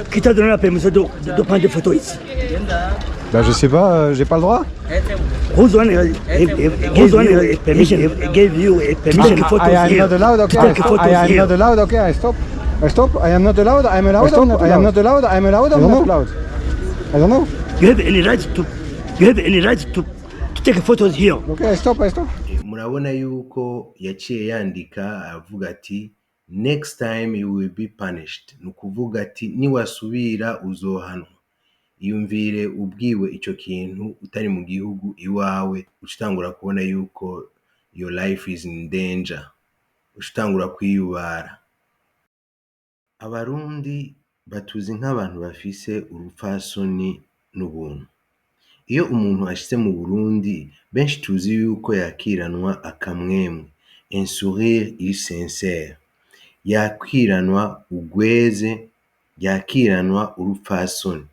Qui t'a donné la permission de prendre des photos ici? Bah je sais pas, j'ai pas le droit. Who's one gave you a permission to photos I am here? not allowed, okay. To take photos I am here. not allowed, okay, I stop. I stop. I am not allowed, I'm allowed. I am not allowed, I'm allowed, I'm not allowed. I don't know. You have any right to take photos here? Okay, I stop. Murabona yuko yaciye yandika avuga ati next time you will be punished. Nukuvuga ati niwasubira uzohanwa. Iyumvire ubwiwe ico kintu utari mu gihugu iwawe ucitangura kubona yuko your life is in danger. Ucitangura kwiyubara. Abarundi batuzi nk'abantu bafise urupfasoni n'ubuntu. Iyo umuntu ashitse mu Burundi benshi tuzi yuko yakiranwa akamwemwe, un sourire sincère, yakiranwa ugweze, yakiranwa urupfasoni.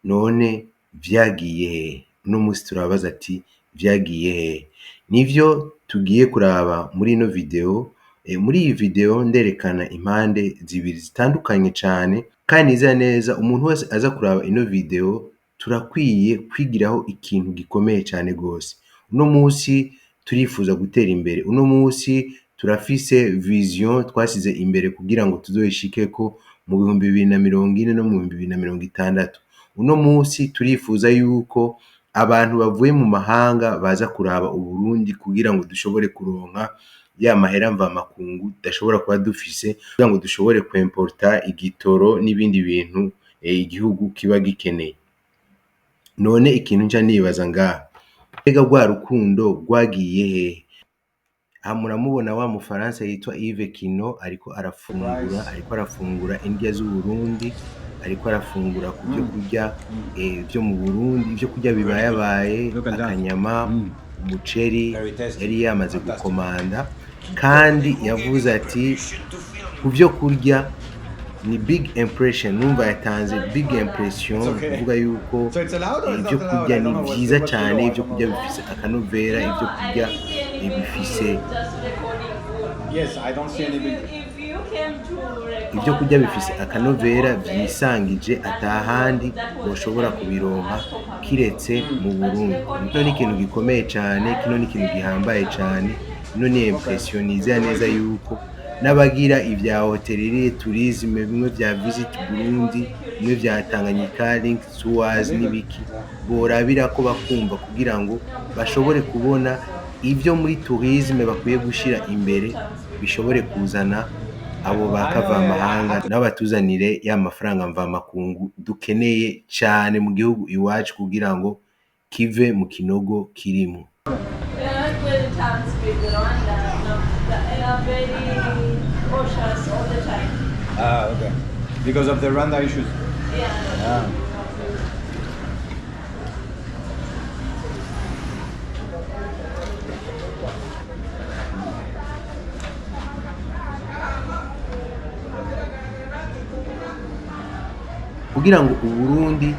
None vyagiye hehe? Uno musi turabaza ati vyagiye hehe? Nivyo tugiye kuraba muri ino video. Muri iyi video nderekana impande zibiri zitandukanye cane, kandi neza neza umuntu wese aza kuraba ino video turakwiye kwigiraho ikintu gikomeye cyane gose. Uno musi turifuza gutera imbere. Uno musi turafise vision twasize imbere kugira ngo tuzoyishikeko mu 2040 no mu 2060. Uno musi turifuza yuko abantu bavuye mu mahanga baza kuraba Uburundi kugira ngo dushobore kuronka ya mahera mva makungu dashobora kuba dufise kugira ngo dushobore kwimporta igitoro n'ibindi bintu igihugu kiba gikeneye. None ikintu nca nibaza ngaha, mbega rwa rukundo rwagiye hehe? Aha muramubona wa mufaransa yitwa Yves Kino ariko arafungura indya z'Uburundi, ariko arafungura ku byo kurya byo mu Burundi, ibyo kurya bibayabaye, akanyama, umuceri yari yamaze gukomanda, kandi yavuze ati ku byo kurya ni big impression. Numva yatanze big impression kuvuga yuko ibyo kurya ni byiza cyane, ibyo kurya bifise akanovera, ibyo kurya bifise ibyo kurya bifise akanovera byisangije atahandi boshobora kubironka kiretse mu Burundi. Kino ni ikintu gikomeye cyane, kino ni ikintu gihambaye cyane. Ino ni impression nizera neza yuko n'abagira ibya hotellerie tourisme, bimwe bya visit Burundi, bimwe bya Tanganyika link tours n'ibiki, borabira ko bakumva kugira ngo bashobore kubona ibyo muri tourisme bakwiye gushira imbere bishobore kuzana abo bakava amahanga n'abatuzanire ya mafaranga mva makungu dukeneye cyane mu gihugu iwacu kugira ngo kive mu kinogo kirimo. Okay. Because of the Rwanda issues. Yeah. Kugira ngo Uburundi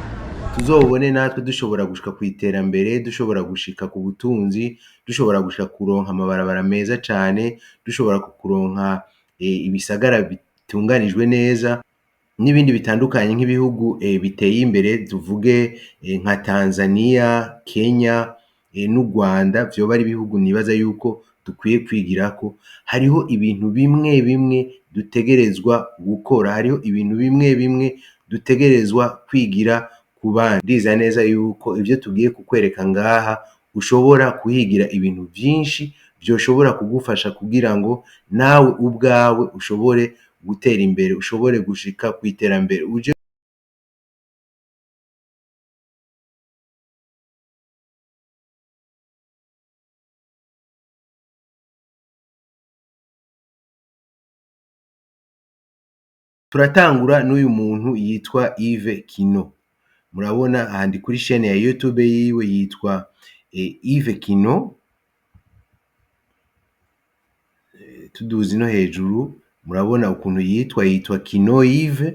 tuzobone natwe dushobora gushika ku iterambere, dushobora gushika ku butunzi, dushobora gushika kuronka amabarabara meza cyane, dushobora kuronka ibisagara bitunganijwe neza n'ibindi bitandukanye nk'ibihugu biteye imbere, tuvuge nka Tanzania, Kenya n'u Rwanda. Vyoba ari ibihugu nibaza yuko dukwiye kwigirako. Hariho ibintu bimwe bimwe dutegerezwa gukora, hariho ibintu bimwe bimwe dutegerezwa kwigira ku bandi. Ndiza neza yuko ibyo tugiye kukwereka ngaha ushobora kuhigira ibintu byinshi byoshobora kugufasha kugira ngo nawe ubwawe ushobore gutera imbere, ushobore gushika ku iterambere. Turatangura n'uyu muntu yitwa Yves Kino. Murabona ahandi kuri chaîne ya YouTube yiwe yitwa Yves Kino. Tuduzi no hejuru murabona ukuntu yitwa Kino Yves.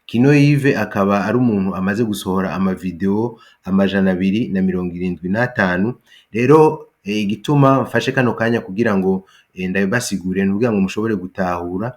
Kino Yves akaba ari umuntu amaze gusohora amavideo 275. Rero igituma mfashe kano kanya kugira ngo ndabibasigure n'ubwo ngo mushobore gutahura.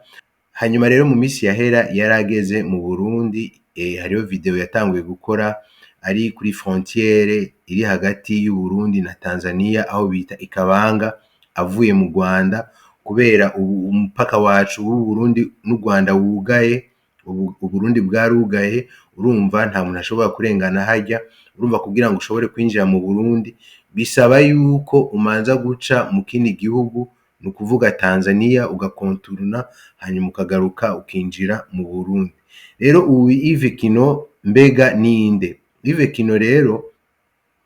Hanyuma rero mu misi yahera yarageze mu Burundi hariho video yatanguye gukora ari kuri frontiere iri hagati y'u Burundi na Tanzania aho bita Ikabanga avuye mu Rwanda kubera umupaka wacu w'u Burundi n'u Rwanda wugaye, u Burundi bwarugaye, urumva nta muntu ashobora kurengana hajya, urumva kugira ngo ushobore kwinjira mu Burundi bisaba yuko umanza guca mu kindi gihugu, ni ukuvuga Tanzania, ugakonturuna hanyuma ukagaruka ukinjira mu Burundi. Rero ubu Yves Kino mbega ninde? Yves Kino rero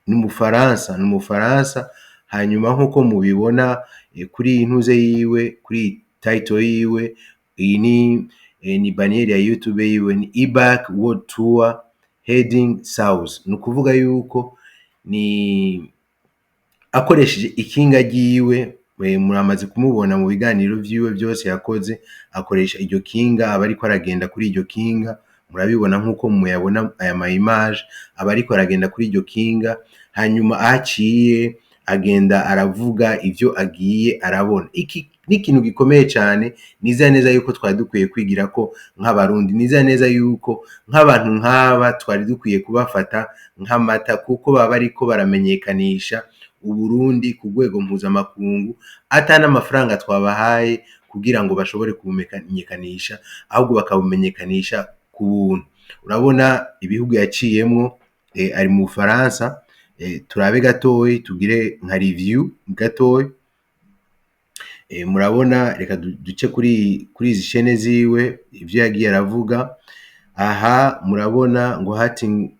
ni umufaransa, hanyuma nk'uko mubibona kuri intuze yiwe, kuri title yiwe, iyi ni banniere ya YouTube yiwe, ni eBack World Tour Heading South. Ni ukuvuga yuko ni akoresheje ikinga ryiwe, muramaze kumubona mu biganiro vyiwe byose yakoze, akoresha iryo kinga, aba ariko aragenda kuri iryo kinga, murabibona nk'uko muyabona aya ma image, aba ariko aragenda kuri iryo kinga, hanyuma aciye agenda aravuga ivyo agiye arabona. Iki ni ikintu gikomeye cyane, niza neza yuko twari dukwiye kwigira ko nk'abarundi, niza neza yuko nk'abantu nk'aba twari dukwiye kubafata nk'amata, kuko baba ariko baramenyekanisha Uburundi ku rwego mpuzamakungu, ata n'amafaranga twabahaye kugira ngo bashobore kumenyekanisha, ahubwo bakabumenyekanisha ku buntu. Urabona ibihugu yaciyemwo, ari mu Bufaransa, turabe gatoyi tugire nka review gatoyi. Murabona, reka duce kuri izi shene ziwe ivyo yagiye aravuga. Aha murabona ngo hunting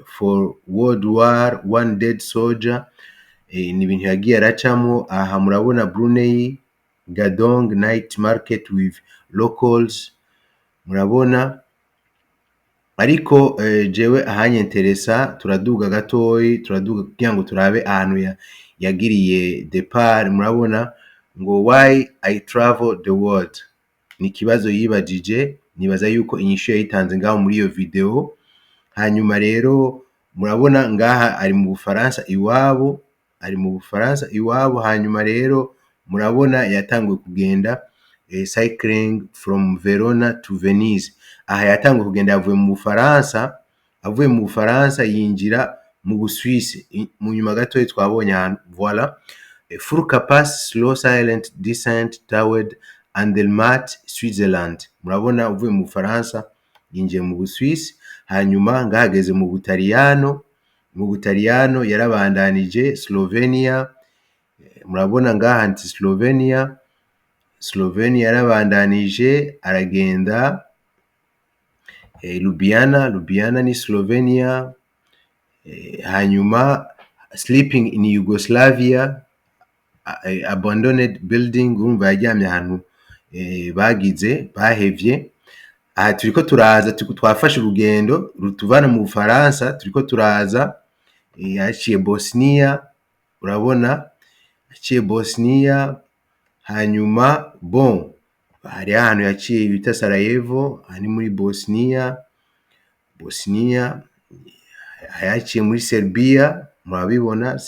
for World War One dead soldier, ni ibintu yagiye aracamwo. Aha murabona Brunei, Gadong night market with locals, murabona. Ariko jewe ahanyenteresa, turaduga gatoyi, turaduga kugira ngo turabe ahantu yagiriye depart. Murabona ngo why I travel the world, ni ikibazo yibajije, nibaza yuko inyishu yayitanze ngaho muri iyo video. Hanyuma rero murabona ngaha ari mu Bufaransa iwabo, hanyuma rero murabona yatanguye kugenda cycling from Verona to Venice. Aha yatanguye kugenda, yavuye mu Bufaransa yinjira mu Busuwisi. Mu nyuma gatoyi twabonye ahantu, voilà, full capacity slow silent descent toward Andermatt Switzerland. Murabona uvuye mu Bufaransa yinjiye mu Busuwisi, hanyuma ngahageze mu Butaliyano yarabandanije Slovenia. Murabona ngaha anti Slovenia yarabandanije aragenda Ljubljana ni Slovenia. Hanyuma sleeping in Yugoslavia, abandoned building, urumva yaryamye ahantu bahevye. Aha turiko turaza, twafashe urugendo rutuvana mu Bufaransa, turiko turaza, yaciye Bosnia, urabona yaciye Bosnia. Hanyuma bon, hari ahantu yaciye bita Sarajevo, ani muri Bosnia. Yaciye muri Serbia, murabibona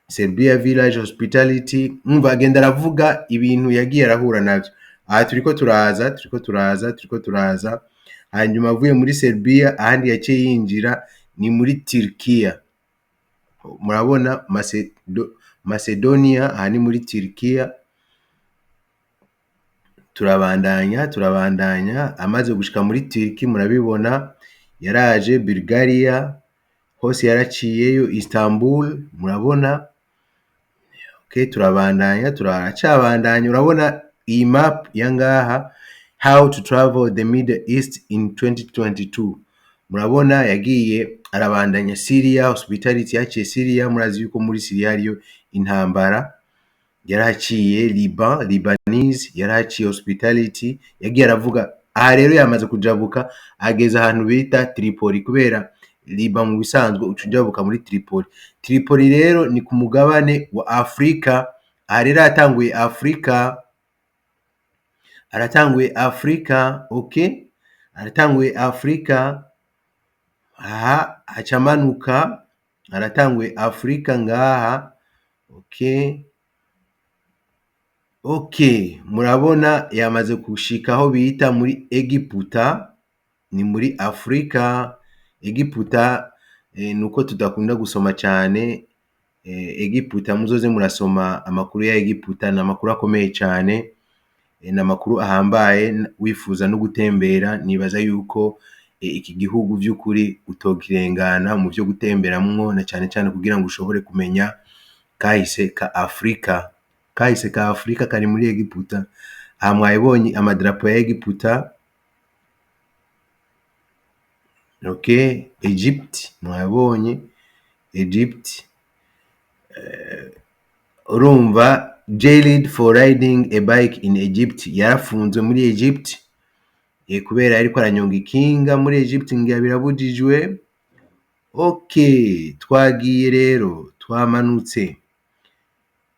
Serbia village hospitality. Umva agenda aravuga ibintu yagiye arahura navyo. Aha turiko turaza, hanyuma avuye muri Serbia ahandi yaciye yinjira ni muri Turkiya. Murabona Macedonia, aha ni muri Turkiya. Turabandanya, amaze gushika muri Turki murabibona yaraje Bulgaria, hose yaraciyeyo, Istanbul, murabona. Okay, turacabandanya. Urabona iyi map yangaha, how to travel the Middle East in 2022. Murabona yagiye arabandanya Syria hospitality, yaciye Syria, murazi yuko muri Syria hariyo intambara. Yaraciye Libanese, yaraciye hospitality, yagiye aravuga. Aha rero yamaze kujabuka ageza ahantu bita Tripoli, kubera Liban mu bisanzwe ucujabuka muri Tripoli rero ni ku mugabane wa Afrika. Aha rero aratanguye Afrika, okay, aratanguye Afrika. Aha acamanuka, aratanguye Afrika ngaha, okay, murabona yamaze gushika aho bita muri Egiputa. ni muri Afrika. Egiputa nuko tudakunda gusoma cyane. Egiputa muzoze murasoma amakuru ya Egiputa, ni amakuru akomeye cyane, ni amakuru ahambaye. Wifuza no gutembera, nibaza yuko iki gihugu by'ukuri utokirengana mu byo gutemberamwo, na cyane cyane kugira ngo ushobore kumenya kahise ka Afrika. Kahise ka Afrika kari muri Egiputa. Aha mwabonye amadrapo ya Egiputa. Okay, Egypt mwabonye Egypt. Urumva jailed for riding a bike in Egypt, yarafunzwe muri Egypt kubera ariko aranyonga ikinga muri Egypt, ngira birabujijwe. Okay, twagiye rero, twamanutse.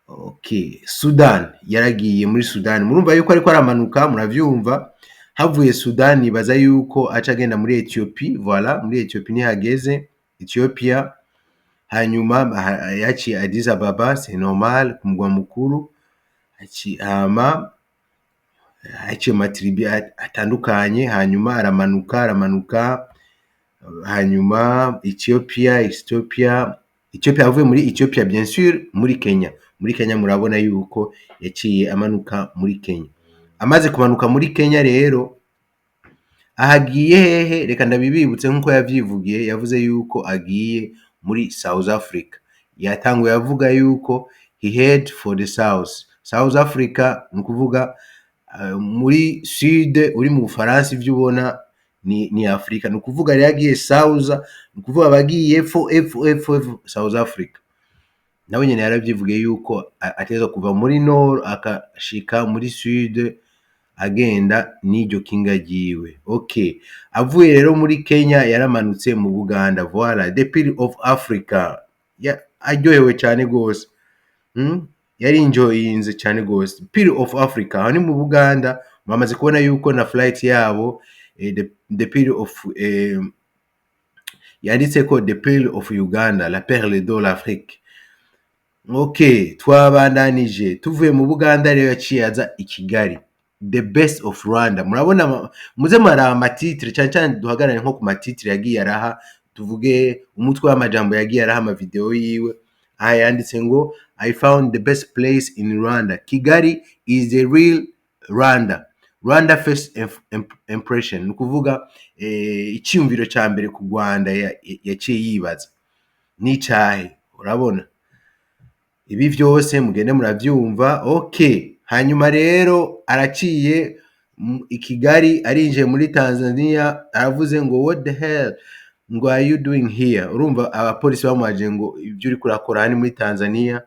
Okay, Sudan, yaragiye muri Sudan. Murumva yuko ariko aramanuka, muravyumva. Havuye Sudan nibaza yuko aca agenda muri Ethiopia. Voilà, muri Ethiopia ni hageze, Ethiopia. Hanyuma yaciye Addis Ababa, c'est normal, ku mugwa mukuru. Hama yaciye matribi atandukanye, hanyuma aramanuka. Hanyuma Ethiopia avuye muri Ethiopia bien sûr muri Kenya. Muri Kenya murabona yuko yaciye amanuka muri Kenya. Amaze kumanuka muri Kenya rero ahagiye hehe, reka ndabibibutse nkuko yavyivugiye. Yavuze yuko agiye muri South Africa. Yatanguye avuga yuko he head for the South Africa, nukuvuga muri sud uri mu Bufaransa, ivyo ubona ni Afrika. Nukuvuga rero agiye South, nukuvuga bagiye South Africa. Nawe nyene yaravyivugiye yuko ateza kuva muri nord akashika muri sud agenda n'iryo kinga ryiwe. Okay, avuye rero muri Kenya yaramanutse mu Buganda. Voilà, the Pearl of Africa. Aryohewe cyane gose. Yari enjoyinze cyane gose. Pearl of Africa, aho ni mu Buganda. Bamaze kubona yuko na flight yabo the Pearl of yanditse ko the Pearl of Uganda, la perle de l'Afrique. Okay, twabandanije. Tuvuye mu Buganda rero yaciye aza i Kigali, the best of Rwanda. Murabona muze mara amatitre cyane cyane duhagarare nko ku matitre yagiye araha. Tuvuge umutwe w'amajambo yagiye araha ama video yiwe. Aha yanditse ngo I found the best place in Rwanda. Kigali is the real Rwanda first impression. Nukuvuga icyumviro cya mbere ku Rwanda yaciye yibaza ni cyahe. Urabona ibi byose mugende muravyumva. Okay, hanyuma rero araciye i Kigali, arinje muri Tanzania. Aravuze ngo what the hell, ngo are you doing here? Urumva abapolisi bamuhaje ngo ibyo uri kurakora hani muri Tanzania.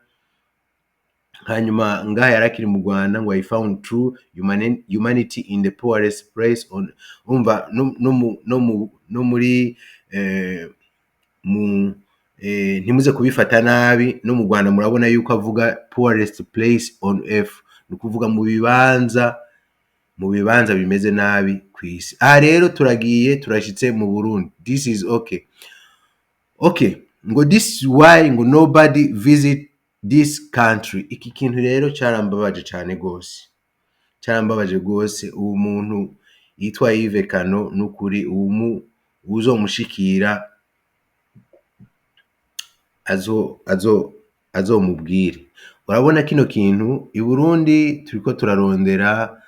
Hanyuma ngaha yarakiri mu Rwanda ngo I found true humanity in the poorest place on. Urumva no muri ntimuze kubifata nabi, no mu Rwanda murabona yuko avuga poorest place on earth, nukuvuga mu bibanza bimeze nabi ku isi. Aha rero turagiye turashitse mu Burundi. This is okay, ngo this is why ngo nobody visit this country. Iki kintu rero cyarambabaje cyane gose, cyarambabaje gose. Uwo muntu yitwa Yves Kano nukuri uzomushikira azomubwire. Urabona kino kintu i Burundi turiko turarondera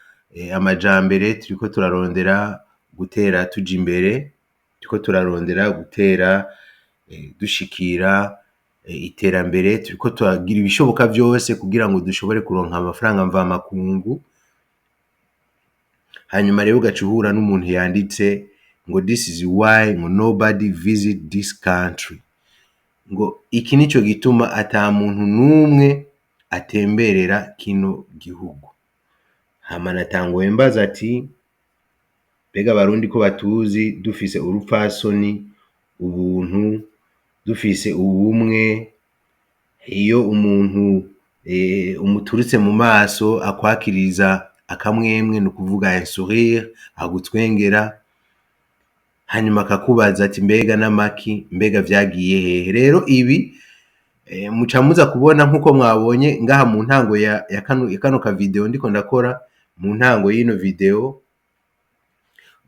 amajambere, turiko turarondera gutera tuja imbere, turiko turarondera gutera dushikira iterambere, turiko turagira ibishoboka byose kugira ngo dushobore kuronka amafaranga mva makungu. Hanyuma rero ugacuhura n'umuntu yanditse ngo this is why ngo nobody visit this country, ngo iki nico gituma ata muntu numwe atemberera kino gihugu. Hama natanguye mbaza ati bega Barundi ko batuzi dufise urupfasoni, ubuntu, dufise ubumwe. Iyo umuntu umuturitse mu maso akwakiriza akamwemwe, nukuvuga un sourire, agutwengera, hanyuma akakubaza ati mbega n'amaki, mbega vyagiye hehe. Rero ibi mucamuza kubona nkuko mwabonye ngaha mu ntango ya kano ka video ndiko ndakora. Mu ntango y'ino video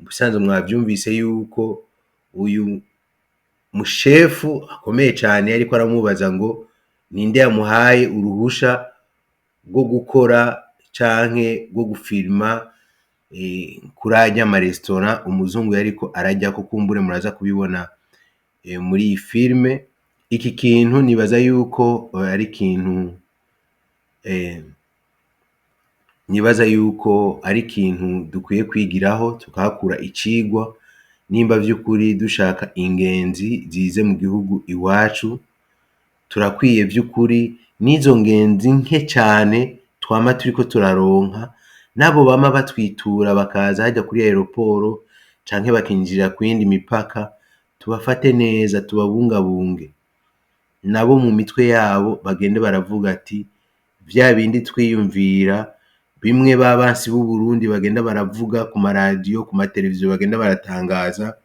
ubusanzwe mwabyumvise yuko uyu mushefu akomeye cyane ariko aramubaza ngo ninde yamuhaye uruhusha rwo gukora canke rwo gufilma kuri ajya amaresitora umuzungu yariko arajya ko kumbure muraza kubibona muri iyi filime. Iki kintu nibaza yuko ari ikintu nibaza yuko ari ikintu dukwiye kwigiraho tukahakura icigwa, nimba vy'ukuri dushaka ingenzi zize mu gihugu iwacu turakwiye vy'ukuri n'izo ngenzi nke cyane twama turiko turaronka nabo bama batwitura bakaza hajya kuri aeroport canke bakinjira ku yindi mipaka, tubafate neza tubabungabunge, nabo mu mitwe yabo bagende baravuga ati vya bindi twiyumvira bimwe babansi b'u Burundi bagenda baravuga ku maradiyo ku mateleviziyo bagenda baratangaza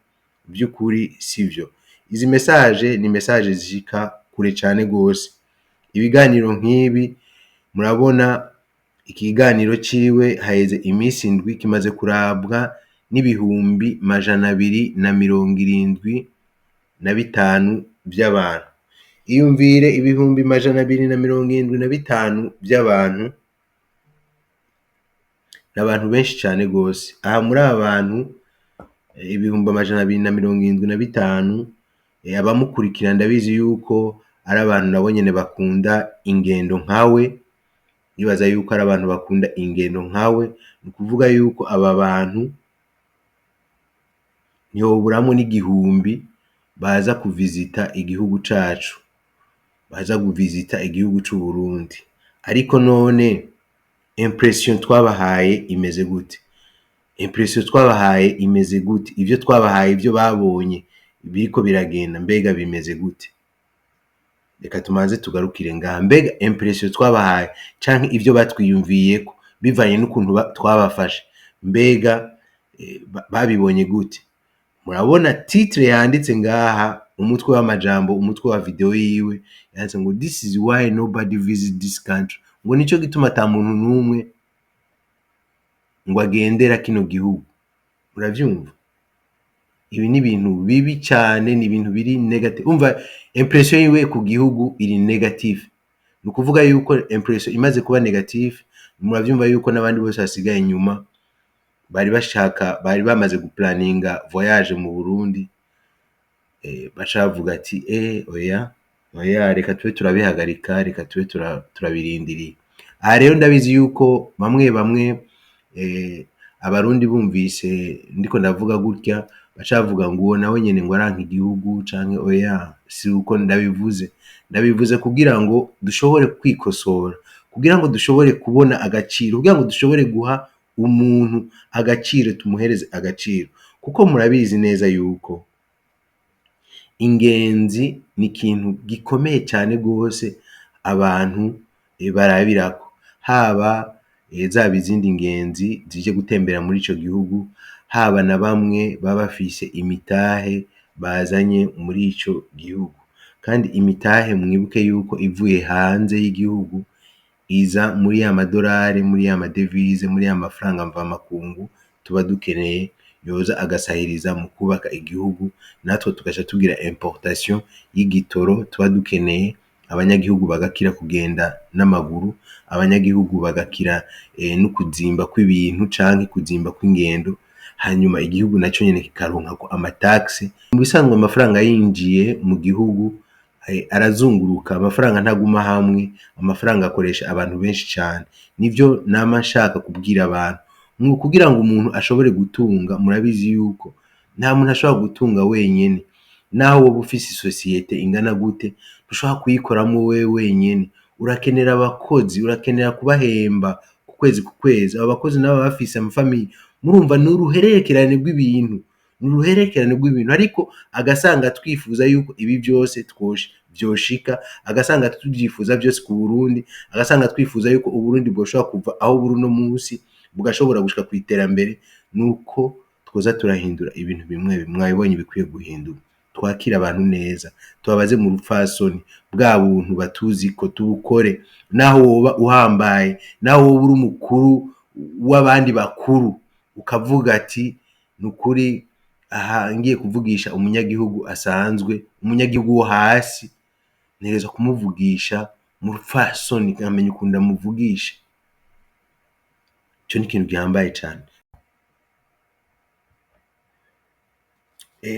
by'ukuri sivyo. Izi message ni message zishika kure cyane gose. Ibiganiro nk'ibi murabona ikiganiro ciwe haheze iminsi indwi kimaze kurabwa n'ibihumbi 275 by'abantu. Iyumvire ibihumbi 275 by'abantu n'abantu benshi cyane gose. Aha muri abantu ibihumbi 275 abamukurikira ndabizi yuko ari abantu nabo nyene bakunda ingendo nkawe, nibaza yuko ari abantu bakunda ingendo nkawe, ni kuvuga yuko aba bantu ntihoburamo n'igihumbi baza kuvizita igihugu cacu, baza kuvizita igihugu c'u Burundi. Ariko none impression twabahaye imeze gute? Impression twabahaye imeze gute? Ivyo twabahaye ivyo babonye biriko biragenda mbega bimeze gute? Reka tumanze tugarukire ngaha, mbega impression twabahaye canke ivyo batwiyumviyeko bivanye n'ukuntu twabafashe mbega babibonye gute? Murabona titre yanditse ngaha, umutwe w'amajambo, umutwe wa video yiwe yanditse ngo this is why nobody visit this country, ngo nico gituma ata muntu numwe ngo agendera kino gihugu. Muravyumva? Ibi ni ibintu bibi cyane, ni ibintu biri negative. Umva impression yiwe ku gihugu iri negative, ni ukuvuga yuko impression imaze kuba negative. Muravyumva yuko n'abandi bose hasigaye inyuma bari bamaze guplaninga voyage mu Burundi, bacavuga ati oya reka tube turabihagarika, reka tube turabirindiriye. Aha rero ndabizi yuko bamwe abarundi bumvise ndiko ndavuga gutya bacavuga ngo uwo nawe nyene ngo aranka igihugu canke oya, si uko ndabivuze kugira ngo dushobore kwikosora, kugira ngo dushobore kubona agaciro, kugira ngo dushobore guha umuntu agaciro, tumuhereze agaciro, kuko murabizi neza yuko ingenzi ni ikintu gikomeye cyane gose abantu barabirako, haba zaba izindi ngenzi zije gutembera muri ico gihugu, haba na bamwe baba bafise imitahe bazanye muri ico gihugu. Kandi imitahe mwibuke yuko ivuye hanze y'igihugu iza muri ya madolari, muri ya madevize, muri ya mafaranga mvamakungu tuba dukeneye, yoza agasahiriza mu kubaka igihugu, natwe tugasha tugira importation y'igitoro tuba dukeneye, abanyagihugu bagakira kugenda n'amaguru, abanyagihugu bagakira no kuzimba kw'ibintu canke kuzimba kw'ingendo, hanyuma igihugu naco nyene kikaronka ko amataxe. Mu bisanzwe amafaranga yinjiye mu gihugu arazunguruka, amafaranga ntaguma hamwe, amafaranga akoresha abantu benshi cyane. Nivyo nama nshaka kubwira abantu, kugira ngo umuntu ashobore gutunga, murabizi yuko nta muntu ashobora gutunga wenyene, naho woba ufise isosiyete ingana gute ntushobora kuyikoramo wewe wenyene, urakenera abakozi, urakenera kubahemba ku kwezi. Abo bakozi nabo bafise amafamiye, murumva n'uruhererekerane rw'ibintu, ariko agasanga twifuza yuko ibi byose vyoshika, agasanga tubyifuza byose ku Burundi, agasanga twifuza yuko Uburundi bwoshobora kuva aho buri no munsi bugashobora gushika ku iterambere, nuko twoza turahindura ibintu bimwe mwabibonye bikwiye guhindura. Twakira abantu neza, tubabaze mu rupfasoni, bwa buntu batuzi ko tubukore, naho woba uhambaye, naho woba uri umukuru w'abandi bakuru, ukavuga ati nukuri aha ngiye kuvugisha umunyagihugu asanzwe, umunyagihugu wo hasi ntegerezwa kumuvugisha mu rupfasoni nkamenya ukuntu ndamuvugisha. Ico ni ikintu gihambaye cane.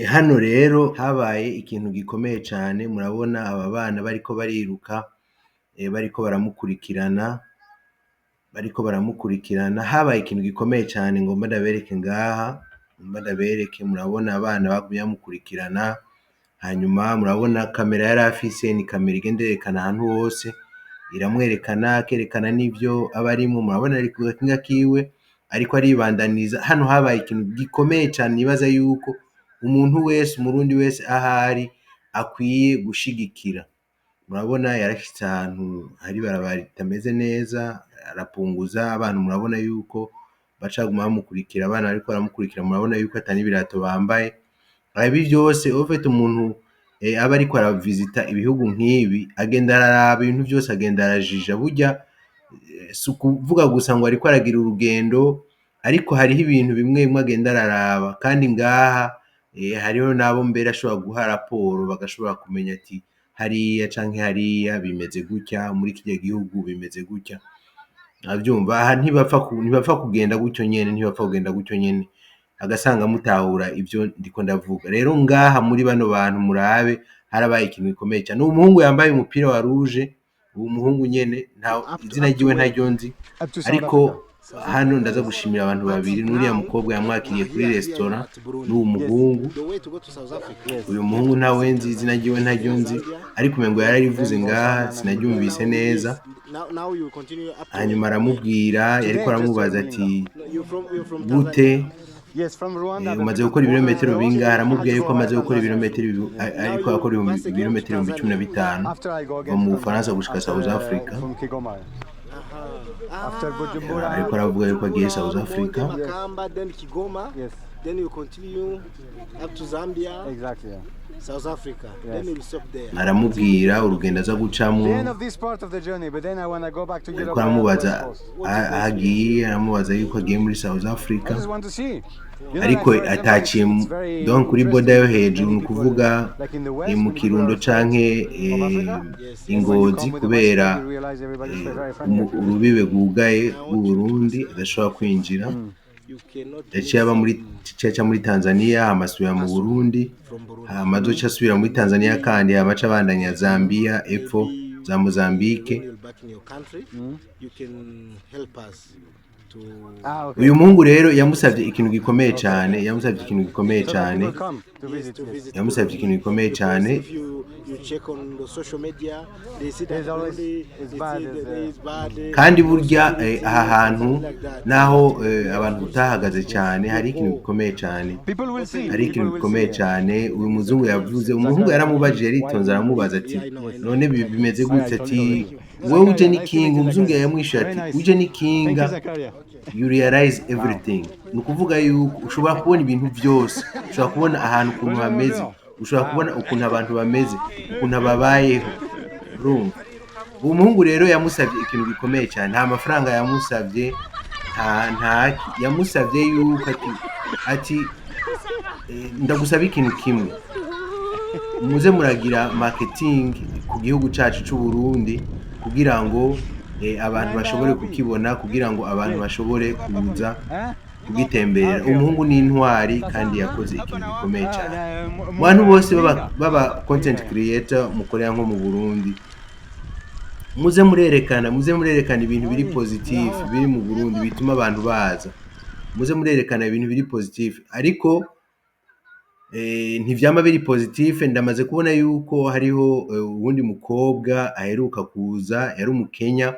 Hano rero habaye ikintu gikomeye cane, murabona aba bana bariko bariruka, bariko baramukurikirana, habaye ikintu gikomeye cane ngomba ndabereke ngaha, murabona abana bagumye bamukurikirana, hanyuma murabona kamera yari afise ni kamera igenda yerekana ahantu hose, iramwerekana akerekana n'ivyo aba arimwo, murabona ari ku gakinga kiwe ariko aribandaniza. Hano habaye ikintu gikomeye cane nibaza yuko umuntu wese, umurundi wese ahari akwiye gushigikira. Murabona yarashitse ahantu hari ibarabara ritameze neza, arapunguza, abantu murabona yuko baca baguma bamukurikira, abana bariko baramukurikira murabona yuko ata n'ibirato bambaye. Ibi vyose au fait umuntu aba ariko aravisita ibihugu nk'ibi agenda araraba ibintu vyose, agenda arajija. Burya si ukuvuga gusa ngo ariko aragira urugendo, ariko hariho ibintu bimwe bimwe agenda araraba, kandi ngaha hariho n'abo mbere ashobora guha raporo bagashobora kumenya ati hariya canke hariya bimeze gutya, muri kirya gihugu bimeze gutya. Avyumva aha ntibapfa kugenda gutyo nyene, agasanga mutahura ivyo ndiko ndavuga. Rero ngaha muri bano bantu murabe harabaye ikintu gikomeye cane. Uwo muhungu yambaye umupira wa rouge, uwo muhungu nyene izina ryiwe ntaryo nzi, ariko hano ndaza gushimira abantu babiri, n'uriya mukobwa yamwakiriye kuri restaurant n'uwo muhungu. Uyu muhungu ntawe nzi, izina ryiwe ntaryo nzi, ariko umengo yararivuze ngaha sinaryumvise neza. Hanyuma aramubwira, yariko aramubaza ati gute umaze gukora ibirometero bingahe, aramubwiye yuko amaze gukora ibirometero, ariko akora ibirometero 15 kuva mu Bufaransa gushika South Africa. Ariko aravuga yuko agiye South Africa. Then you continue up to Zambia. Exactly. Yeah. South Africa. Yes. Then you stop there. Aramubwira urugendo aza gucamo. The end of this part of the journey, but then I want to go back to Europe. Aramubaza agiye, aramubaza yuko agiye muri South Africa. I just want to see. Ariko ataciye donc kuri boda yo hejuru, ni ukuvuga mu Kirundo canke Ingozi, kubera urubibe rwugaye rw'Uburundi adashobora kwinjira. Yaciye aba muri Tanzania, amasubira mu Burundi, amazoca asubira muri Tanzania kandi amaca abandanya Zambia, epfo za Mozambique. Uyu muhungu rero yamusavye ikintu gikomeye cane, kandi burya aha hantu naho abantu utahagaze cane hari ikintu gikomeye cane, Uyu muzungu yavuze, umuhungu yaramubajije, yaritonze aramubaza ati none bimeze gute, ati wewe uje n'ikinga. Umuzungu yamwishuye ati uje n'ikinga, you realize everything. Ni ukuvuga yuko ushobora kubona ibintu vyose, ushobora kubona ahantu ukuntu hameze, ushobora kubona ukuntu abantu bameze, ukuntu babayeho. Urumva? Uwo muhungu rero yamusavye ikintu gikomeye cyane, nta mafaranga yamusavye, yamusavye yuko ati ndagusaba ikintu kimwe, muze muragira marketing ku gihugu cacu c'u Burundi kugira ngo abantu bashobore kukibona, kugira ngo abantu bashobore kuza kugitemberera. Umuhungu ni intwari kandi yakoze ikintu gikomeye cyane. Mu bantu bose baba content creator mukorera nko mu Burundi, muze murerekana ibintu biri positive biri mu Burundi bituma abantu baza, muze murerekana ibintu biri positive. Ariko ntivyama biri positive. Ndamaze kubona yuko hariho uwundi mukobwa aheruka kuza, yari umukenya,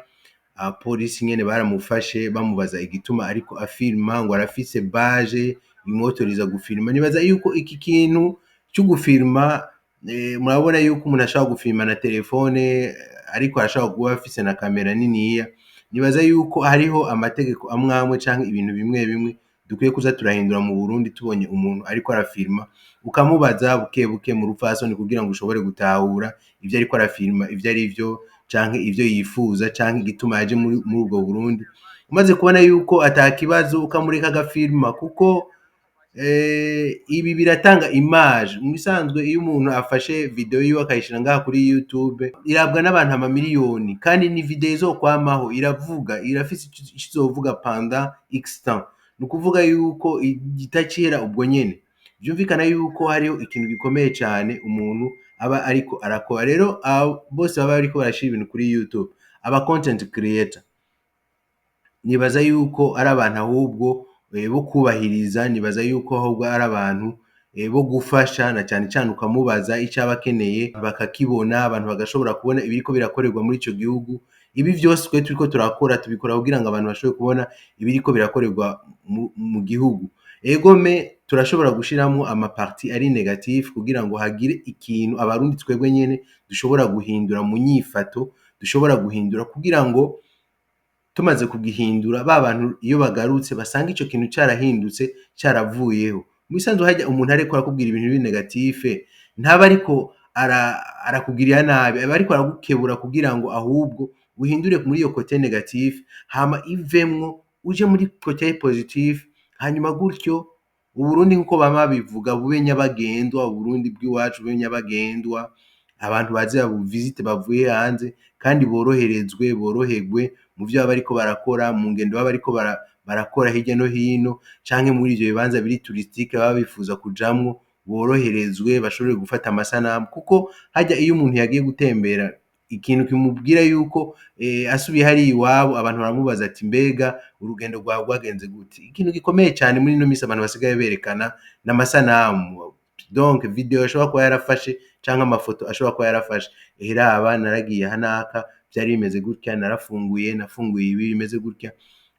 polisi nyene baramufashe bamubaza igituma ariko afilma, ngo arafise baje imwotoriza gufilma. Nibaza yuko iki kintu cyo gufilma, murabona yuko umuntu ashobora gufilma na telefone, ariko ashobora kuba afise na kamera niniya. Nibaza yuko hariho amategeko amwamwe canke ibintu bimwe bimwe dukwiye kuza turahindura mu Burundi. Tubonye umuntu ariko arafilma ukamubaza buke mu rupfasoni kugira ngo ushobore gutahura ivyo ariko arafilma ivyo ari vyo, canke ivyo yifuza, canke igituma yaje muri ubwo Burundi. Umaze kubona yuko atakibazo ukamureka agafilma, kuko ibi biratanga image. Mu bisanzwe iyo umuntu afashe video yiwe akayishira ngaha kuri YouTube irabwa n'abantu amamiliyoni, kandi ni video izokwamaho, iravuga, irafise ico izovuga pendant x temps. Ni ukuvuga yuko itacihera ubwo nyene. Vyumvikana yuko hariho ikintu gikomeye cane umuntu aba ariko arakora. Rero bose baba bariko barashira ibintu kuri YouTube, aba content creator, nibaza yuko ari abantu ahubwo bo kubahiriza, nibaza yuko ahubwo ari abantu bo gufasha, na cyane cyane ukamubaza icyo aba akeneye bakakibona, abantu bagashobora kubona ibiriko birakorerwa muri ico gihugu. Ibi vyose twe turiko turakora tubikora kugira ngo abantu bashobore kubona ibiriko birakorerwa mu gihugu. Egome turashobora gushiramwo amaparti ari negatif kugira ngo hagire ikintu abarundi twebwe nyene dushobora guhindura mu nyifato, dushobora guhindura kugira ngo tumaze kugihindura ba bantu iyo bagarutse basanga ico kintu carahindutse, caravuyeho. Mu bisanzwe harya umuntu ariko arakubwira ibintu biri negatife ntaba ariko arakugirira nabi, aba ariko aragukebura kugira ngo ahubwo uhindure muri iyo kote negatif, hama ivemwo uje muri kote positif, hanyuma gutyo Uburundi nkuko bama bivuga bube nyabagendwa, Uburundi bw'iwacu bube nyabagendwa, abantu baze babuvisite bavuye hanze kandi boroherezwe, boroherwe mu vyo baba bariko barakora, mu ngendo baba bariko barakora hirya no hino, canke muri ivyo bibanza biri touristique baba bifuza kujamwo, boroherezwe bashobore gufata amasanamu. Kuko harya iyo umuntu yagiye gutembera, ikintu kimubwira yuko asubiye hariya iwabo abantu baramubaza ati mbega urugendo rwawe rwagenze gute. Ikintu gikomeye cane muri ino misi abantu basigaye berekana n'amasanamu, donc video ashobora kuba yarafashe canke amafoto ashobora kuba yarafashe, raba naragiye hanaka vyari bimeze gutya, narafunguye, nafunguye ibi bimeze gutya.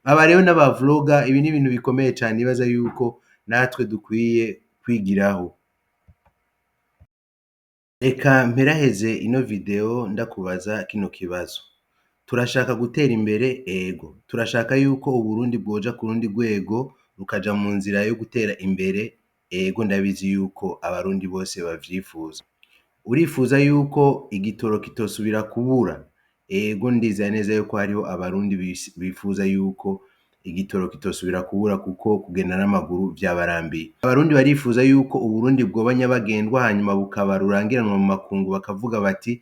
Aba rero n'abavloga, ibi ni ibintu bikomeye cane nibaza yuko natwe dukwiye kwigiraho. Reka mperaheze ino video ndakubaza kino kibazo: turashaka gutera imbere? Ego. Turashaka yuko Uburundi bwoja ku rundi rwego rukaja mu nzira yo gutera imbere? Ego, ndabizi yuko abarundi bose bavyifuza. Urifuza yuko igitoro kitosubira kubura? Ego, ndizera neza yuko hariho abarundi bifuza yuko igitoro kitosubira kubura kuko kugenda n'amaguru vyabarambiye. Abarundi barifuza yuko Uburundi bwoba nyabagendwa hanyuma bukaba rurangiranwa mu makungu, bakavuga bati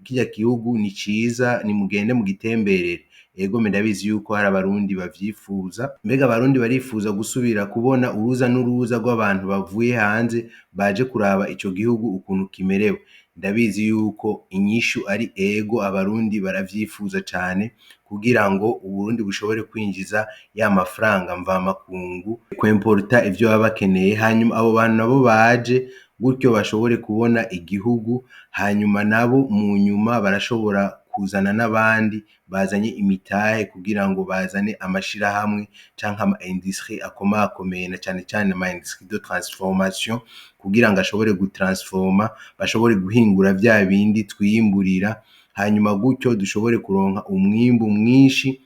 kirya gihugu ni ciza, nimugende mugitemberere. Ego, ndabizi yuko hari abarundi bavyifuza. Mbega abarundi barifuza gusubira kubona uruza n'uruza rw'abantu bavuye hanze baje kuraba ico gihugu ukuntu kimerewe? Ndabizi yuko inyishu ari ego, abarundi baravyifuza cane kugira ngo Uburundi bushobore kwinjiza ya mafaranga mvamakungu, kwimporta ivyo baba bakeneye, hanyuma abo bantu nabo baje gutyo bashobore kubona igihugu, hanyuma nabo mu nyuma barashobora kuzana n'abandi bazanye imitahe kugira ngo bazane amashirahamwe canke ama industrie akomakomeye, na cane cane ama industrie de transformation, kugira ngo ashobore gutransforma, bashobore guhingura vya bindi twiyimburira, hanyuma gutyo dushobore kuronka umwimbu mwinshi,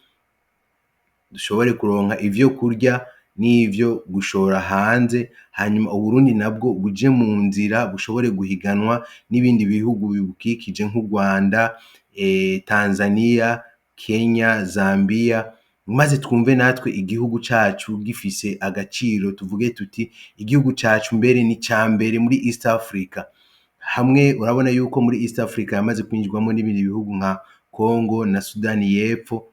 dushobore kuronka ivyo kurya n'ivyo gushora hanze, hanyuma Uburundi nabwo buje mu nzira bushobore guhiganwa n'ibindi bihugu bibukikije nk'u Rwanda, Tanzania, Kenya, Zambia, maze twumve natwe igihugu cacu gifise agaciro, tuvuge tuti igihugu cacu mbere ni cambere muri East Africa. Hamwe urabona yuko muri East Africa yamaze kwinjirwamo n'ibindi bihugu nka Congo na Sudani y'Epfo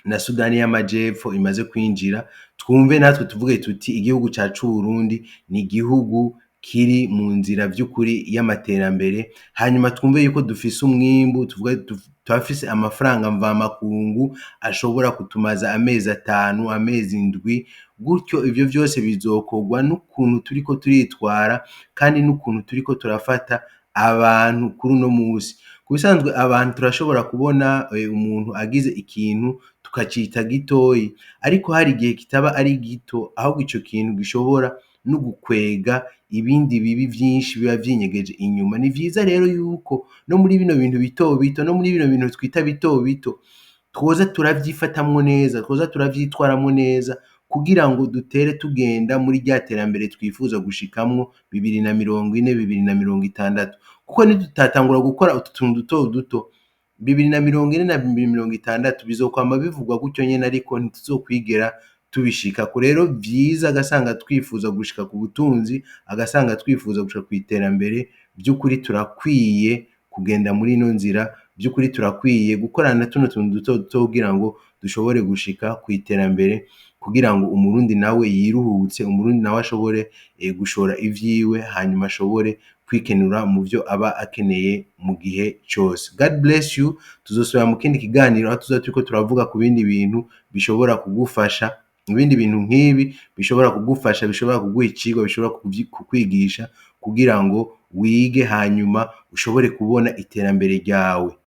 na Sudani y'Amajepfo imaze kwinjira. Twumve natwe tuvuge tuti igihugu cacu Burundi ni igihugu kiri mu nzira vy'ukuri y'amaterambere, hanyuma twumve yuko dufise umwimbu, tuvuge turafise amafaranga mvamakungu ashobora kutumaza amezi 5, amezi 7. Gutyo ivyo vyose bizokorwa n'ukuntu turiko turitwara kandi n'ukuntu turiko turafata abantu kuri uno musi. Kubisanzwe abantu turashobora kubona umuntu agize ikintu tukacita gitoyi, ariko hari igihe kitaba ari gito, ahubwo ico kintu gishobora no gukwega ibindi bibi vyinshi biba vyinyegeje inyuma. Ni vyiza rero yuko no muri bino bintu bito bito, no muri bino bintu twita bito bito, twoza turavyifatamwo neza, twoza turavyitwaramwo neza, kugira ngo dutere tugenda muri rya terambere twifuza gushikamwo 2040, 2060. Kuko nitutatangura gukora utu tuntu duto duto, 2040 na 2060 bizokwama bivugwa gutyo nyene, ariko ntituzokwigera tubishika ko rero byiza agasanga twifuza gushika ku butunzi agasanga twifuza gushika ku iterambere by'ukuri turakwiye kugenda muri ino nzira by'ukuri turakwiye gukorana tuno tuntu duto duto kugira ngo dushobore gushika ku iterambere kugira ngo umurundi nawe yiruhutse umurundi nawe ashobore gushora ivyiwe hanyuma ashobore kwikenura mu byo aba akeneye mu gihe cyose. God bless you. Tuzosubira mu kindi kiganiro aho tuza turiko turavuga ku bindi bintu bishobora kugufasha ibindi bintu nk'ibi bishobora kugufasha bishobora kuguha icigwa bishobora kukwigisha kugira ngo wige hanyuma ushobore kubona iterambere ryawe.